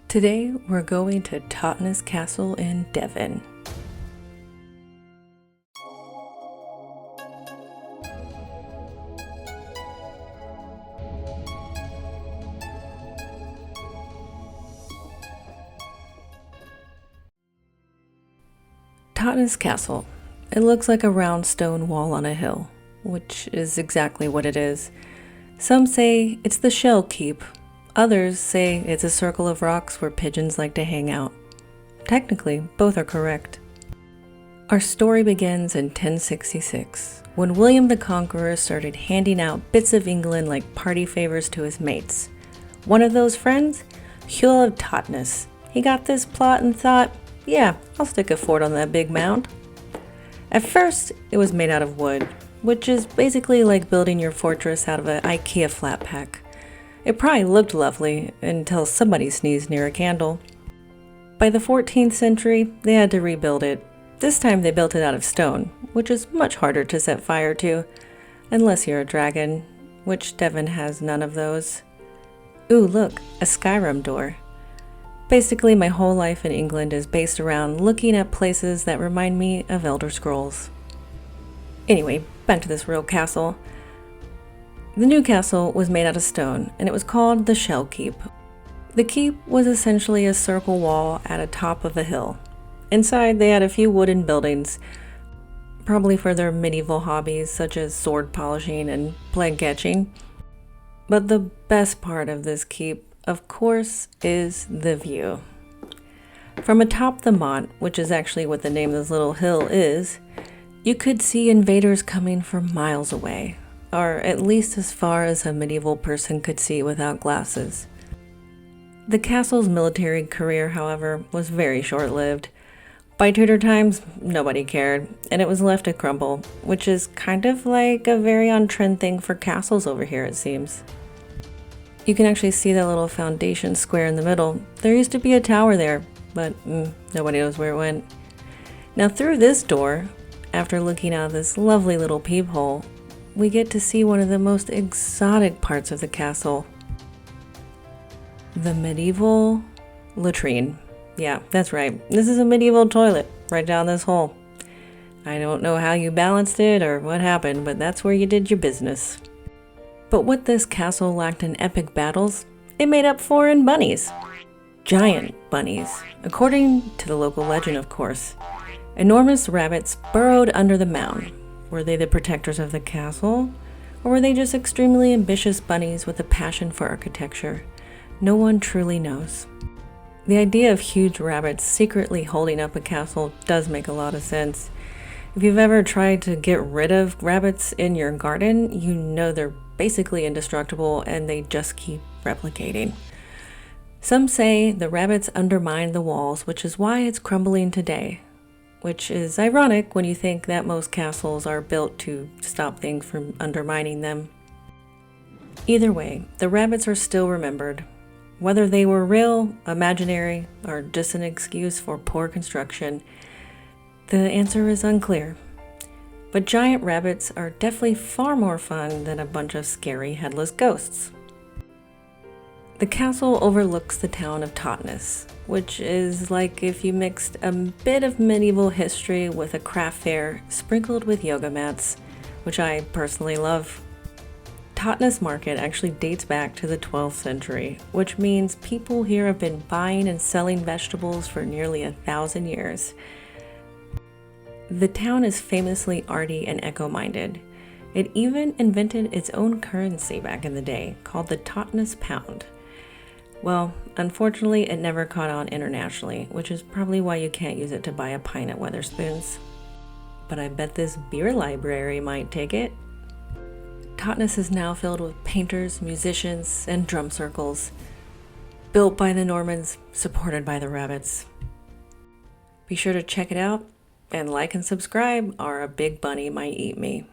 Today we're going to Totnes Castle in Devon. Totnes Castle. It looks like a round stone wall on a hill, which is exactly what it is. Some say it's the Shell Keep. Others say it's a circle of rocks where pigeons like to hang out. Technically, both are correct. Our story begins in 1066, when William the Conqueror started handing out bits of England like party favors to his mates. One of those friends? Hugh of Totnes. He got this plot and thought, yeah, I'll stick a fort on that big mound. At first, it was made out of wood, which is basically like building your fortress out of an IKEA flat pack. It probably looked lovely until somebody sneezed near a candle. By the 14th century, they had to rebuild it. This time they built it out of stone, which is much harder to set fire to, unless you're a dragon, which Devon has none of those. Ooh, look, a Skyrim door. Basically, my whole life in England is based around looking at places that remind me of Elder Scrolls. Anyway, back to this real castle. The new castle was made out of stone, and it was called the Shell Keep. The keep was essentially a circle wall at the top of a hill. Inside, they had a few wooden buildings, probably for their medieval hobbies such as sword polishing and plague catching. But the best part of this keep, of course, is the view. From atop the motte, which is actually what the name of this little hill is, you could see invaders coming from miles away, or at least as far as a medieval person could see without glasses. The castle's military career, however, was very short-lived. By Tudor times, nobody cared, and it was left to crumble, which is kind of like a very on-trend thing for castles over here, it seems. You can actually see that little foundation square in the middle. There used to be a tower there, but nobody knows where it went. Now through this door, after looking out this lovely little peephole, we get to see one of the most exotic parts of the castle. The medieval latrine. Yeah, that's right. This is a medieval toilet right down this hole. I don't know how you balanced it or what happened, but that's where you did your business. But what this castle lacked in epic battles, it made up for in bunnies. Giant bunnies, according to the local legend, of course. Enormous rabbits burrowed under the mound. Were they the protectors of the castle? Or were they just extremely ambitious bunnies with a passion for architecture? No one truly knows. The idea of huge rabbits secretly holding up a castle does make a lot of sense. If you've ever tried to get rid of rabbits in your garden, you know they're basically indestructible and they just keep replicating. Some say the rabbits undermined the walls, which is why it's crumbling today. Which is ironic when you think that most castles are built to stop things from undermining them. Either way, the rabbits are still remembered. Whether they were real, imaginary, or just an excuse for poor construction, the answer is unclear. But giant rabbits are definitely far more fun than a bunch of scary headless ghosts. The castle overlooks the town of Totnes, which is like if you mixed a bit of medieval history with a craft fair sprinkled with yoga mats, which I personally love. Totnes Market actually dates back to the 12th century, which means people here have been buying and selling vegetables for nearly 1,000 years. The town is famously arty and eco-minded. It even invented its own currency back in the day, called the Totnes Pound. Well, unfortunately, it never caught on internationally, which is probably why you can't use it to buy a pint at Wetherspoons. But I bet this beer library might take it. Totnes is now filled with painters, musicians, and drum circles. Built by the Normans, supported by the rabbits. Be sure to check it out, and like and subscribe, or a big bunny might eat me.